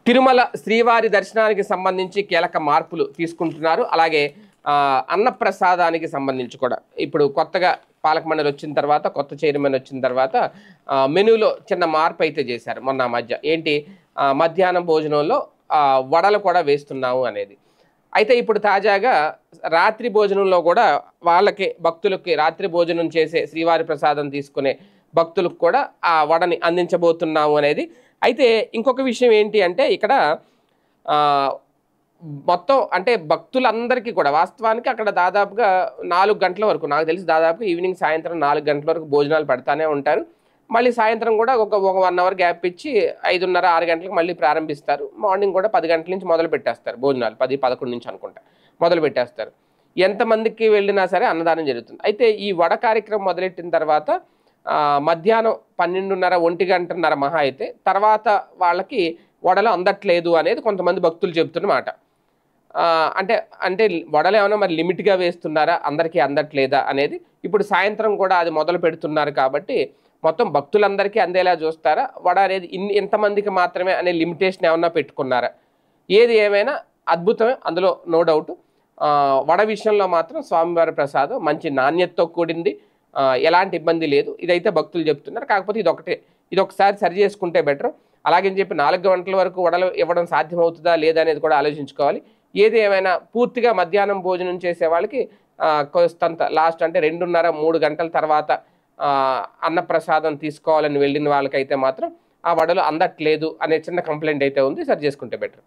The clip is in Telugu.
తిరుమల శ్రీవారి దర్శనానికి సంబంధించి కీలక మార్పులు తీసుకుంటున్నారు. అలాగే అన్నప్రసాదానికి సంబంధించి కూడా ఇప్పుడు కొత్తగా పాలక మండలి వచ్చిన తర్వాత, కొత్త చైర్మన్ వచ్చిన తర్వాత మెనూలో చిన్న మార్పు అయితే చేశారు మొన్న మధ్య. ఏంటి, మధ్యాహ్నం భోజనంలో వడలు కూడా వేస్తున్నాము అనేది. అయితే ఇప్పుడు తాజాగా రాత్రి భోజనంలో కూడా వాళ్ళకి భక్తులకి రాత్రి భోజనం చేసే శ్రీవారి ప్రసాదం తీసుకునే భక్తులకు కూడా ఆ వడని అందించబోతున్నాము అనేది. అయితే ఇంకొక విషయం ఏంటి అంటే ఇక్కడ మొత్తం అంటే భక్తులందరికీ కూడా వాస్తవానికి అక్కడ దాదాపుగా 4 గంటల వరకు, నాకు తెలిసి దాదాపుగా ఈవినింగ్ సాయంత్రం 4 గంటల వరకు భోజనాలు పెడతానే ఉంటారు. మళ్ళీ సాయంత్రం కూడా ఒక 1 అవర్ గ్యాప్ ఇచ్చి 5:30, 6 గంటలకు మళ్ళీ ప్రారంభిస్తారు. మార్నింగ్ కూడా 10 గంటల నుంచి మొదలు పెట్టేస్తారు భోజనాలు, 10, 11 నుంచి అనుకుంటా మొదలు పెట్టేస్తారు. ఎంతమందికి వెళ్ళినా సరే అన్నదానం జరుగుతుంది. అయితే ఈ వడ కార్యక్రమం మొదలెట్టిన తర్వాత మధ్యాహ్నం 12:30, 1 గంటన్నర మహా అయితే తర్వాత వాళ్ళకి వడలు అందట్లేదు అనేది కొంతమంది భక్తులు చెబుతున్నమాట. అంటే అంటే వడలు ఏమైనా మరి లిమిట్గా వేస్తున్నారా, అందరికీ అందట్లేదా అనేది. ఇప్పుడు సాయంత్రం కూడా అది మొదలు పెడుతున్నారు కాబట్టి మొత్తం భక్తులందరికీ అందేలా చూస్తారా, వడ అనేది ఇంతమందికి మాత్రమే అనే లిమిటేషన్ ఏమన్నా పెట్టుకున్నారా? ఏది ఏమైనా అద్భుతమే, అందులో నో డౌట్. వడ విషయంలో మాత్రం స్వామివారి ప్రసాదం మంచి నాణ్యతతో కూడింది, ఎలాంటి ఇబ్బంది లేదు. ఇదైతే భక్తులు చెప్తున్నారు. కాకపోతే ఇదొకసారి సరి చేసుకుంటే బెటర్. అలాగని చెప్పి 4 గంటల వరకు వడలు ఇవ్వడం సాధ్యమవుతుందా లేదా అనేది కూడా ఆలోచించుకోవాలి. ఏది ఏమైనా పూర్తిగా మధ్యాహ్నం భోజనం చేసే వాళ్ళకి కొంత లాస్ట్ అంటే 2:30, 3 గంటల తర్వాత అన్నప్రసాదం తీసుకోవాలని వెళ్ళిన వాళ్ళకైతే మాత్రం ఆ వడలు అందట్లేదు అనే చిన్న కంప్లైంట్ అయితే ఉంది. సరి చేసుకుంటే బెటర్.